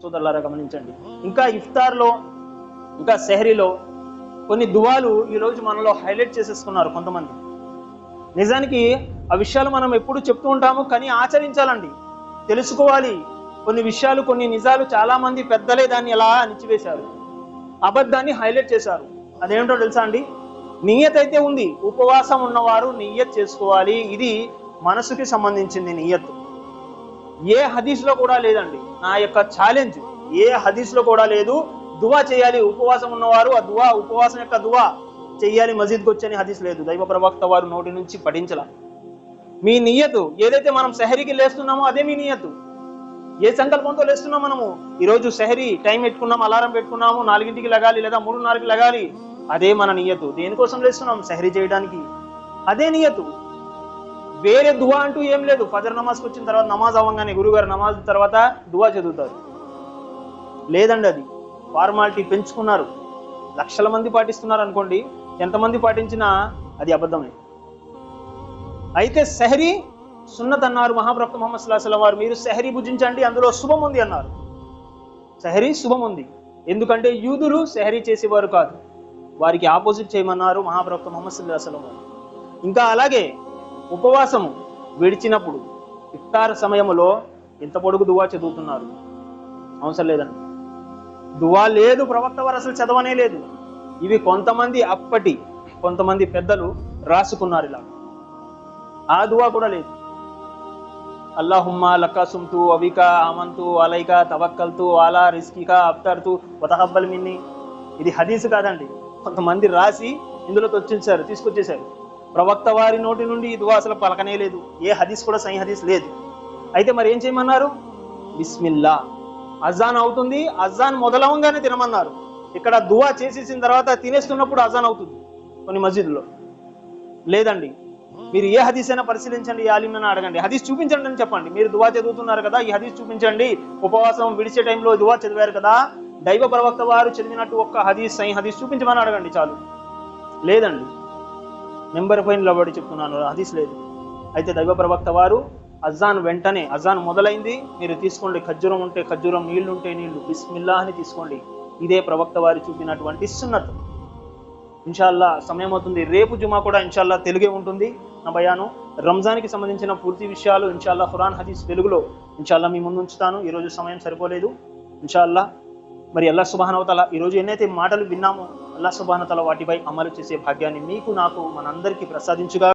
సోదరులారా గమనించండి. ఇంకా ఇఫ్తార్లో, ఇంకా సెహరీలో కొన్ని దువాలు ఈరోజు మనలో హైలైట్ చేసేసుకున్నారు కొంతమంది. నిజానికి ఆ విషయాలు మనం ఎప్పుడు చెప్తూ ఉంటాము, కానీ ఆచరించాలండి, తెలుసుకోవాలి. కొన్ని విషయాలు, కొన్ని నిజాలు చాలా మంది పెద్దలే దాన్ని ఎలా అణిచివేశారు, అబద్ధాన్ని హైలైట్ చేశారు. అదేంటో తెలుసా అండి? నియ్యత్ అయితే ఉంది. ఉపవాసం ఉన్నవారు నియ్యత్ చేసుకోవాలి. ఇది మనసుకి సంబంధించింది నియ్యత్. ఏ హదీస్లో కూడా లేదండి. నా యొక్క ఛాలెంజ్, ఏ హదీస్లో కూడా లేదు దువా చేయాలి ఉపవాసం ఉన్నవారు, ఆ దువా, ఉపవాసం యొక్క దువా చెయ్యాలి మస్జిద్కి వచ్చని హదీస్ లేదు. దైవ ప్రవక్త వారు నోటి నుంచి పఠించలా. మీ నియ్యతు ఏదైతే మనం సెహరీకి లేస్తున్నామో అదే మీ నియ్యతు. ఏ సంకల్పంతో లేస్తున్నాం మనము? ఈరోజు సెహరీ టైం పెట్టుకున్నాం, అలారం పెట్టుకున్నాము, 4ంటికి లగాలి లేదా 3:30కి లగాలి, అదే మన నియ్యతు. దేనికోసం లేస్తున్నాం? సెహరీ చేయడానికి. అదే నియ్యతు. వేరే దువా అంటూ ఏం లేదు. ఫజర్ నమాజ్కి వచ్చిన తర్వాత, నమాజ్ అవ్వగానే గురుగారు నమాజ్ తర్వాత దువా చదువుతారు, లేదండి. అది ఫార్మాలిటీ పెంచుకున్నారు. లక్షల మంది పాటిస్తున్నారు అనుకోండి, ఎంతమంది పాటించినా అది అబద్ధమే. అయితే సెహరీ సున్నత్ అన్నారు మహాప్రవక్త ముహమ్మద్ సల్లల్లాహు అలైహి వసల్లం వారు. మీరు సెహరీ భుజించండి, అందులో శుభం ఉంది అన్నారు. సెహరీ శుభం ఉంది. ఎందుకంటే యూదులు సెహరీ చేసేవారు కాదు, వారికి ఆపోజిట్ చేయమన్నారు మహాప్రవక్త ముహమ్మద్ సల్లల్లాహు అలైహి వసల్లం వారు. ఇంకా అలాగే ఉపవాసము విడిచినప్పుడు ఇఫ్తార్ సమయంలో ఎంత పొడుగు దువా చదువుతున్నారు? అవసరం లేదండి. దువా లేదు, ప్రవక్త వారు అసలు చదవనే లేదు. ఇవి కొంతమంది పెద్దలు రాసుకున్నారు ఇలా. ఆ దువా కూడా లేదు. అల్లాహుమ్మా లకా సుమ్తు అవికా ఆమంతు అలైకా తవక్కల్తు అలా రిస్కికా అఫ్తర్తు వతహబ్బల్ మిన్ని. ఇది హదీస్ కాదండి. కొంతమంది రాసి ఇందులో తీసుకొచ్చేశారు. ప్రవక్త వారి నోటి నుండి ఈ దువా అసలు పలకనే లేదు. ఏ హదీస్ కూడా సహీ హదీస్ లేదు. అయితే మరి ఏం చేయమన్నారు? బిస్మిల్లా. అజాన్ అవుతుంది, అజాన్ మొదలవంగానే తినమన్నారు. ఇక్కడ దువా చేసేసిన తర్వాత తినేస్తున్నప్పుడు అజాన్ అవుతుంది కొన్ని మస్జిద్లో. లేదండి. మీరు ఏ హదీస్ అయినా పరిశీలించండి, ఆలింని అడగండి, హదీస్ చూపించండి అని చెప్పండి. మీరు దువా చదువుతున్నారు కదా, ఈ హదీస్ చూపించండి. ఉపవాసం విడిచే టైంలో దువా చదివారు కదా, దైవ ప్రవక్త వారు చదివినట్టు ఒక్క హదీస్, సహీ హదీస్ చూపించమని అడగండి చాలు. లేదండి. నెంబర్ పైన నిలబడి చెప్తున్నాను, హదీస్ లేదు. అయితే దైవ ప్రవక్త వారు అజాన్ వెంటనే, అజాన్ మొదలైంది, మీరు తీసుకోండి, ఖర్జూరం ఉంటే ఖర్జూరం, నీళ్లు ఉంటే నీళ్లు, బిస్మిల్లా అని తీసుకోండి. ఇదే ప్రవక్త వారు చూపినటువంటి సున్నత్. ఇన్షాల్లా సమయం అవుతుంది. రేపు జుమా కూడా ఇన్షాల్లా తెలుగే ఉంటుంది నా బయాను. రంజాన్కి సంబంధించిన పూర్తి విషయాలు ఇన్షాల్లా ఖురాన్ హదీస్ తెలుగులో ఇన్షాల్లా మీ ముందు ఉంచుతాను. ఈరోజు సమయం సరిపోలేదు. ఇన్షాల్లా మరి అల్లాహ్ సుబ్హానహు వ తఆలా ఈరోజు ఎన్నైతే మాటలు విన్నామో అల్లాహ్ సుబ్హానహు వ తఆలా వాటిపై అమలు చేసే భాగ్యాన్ని మీకు, నాకు, మనందరికీ ప్రసాదించుగా.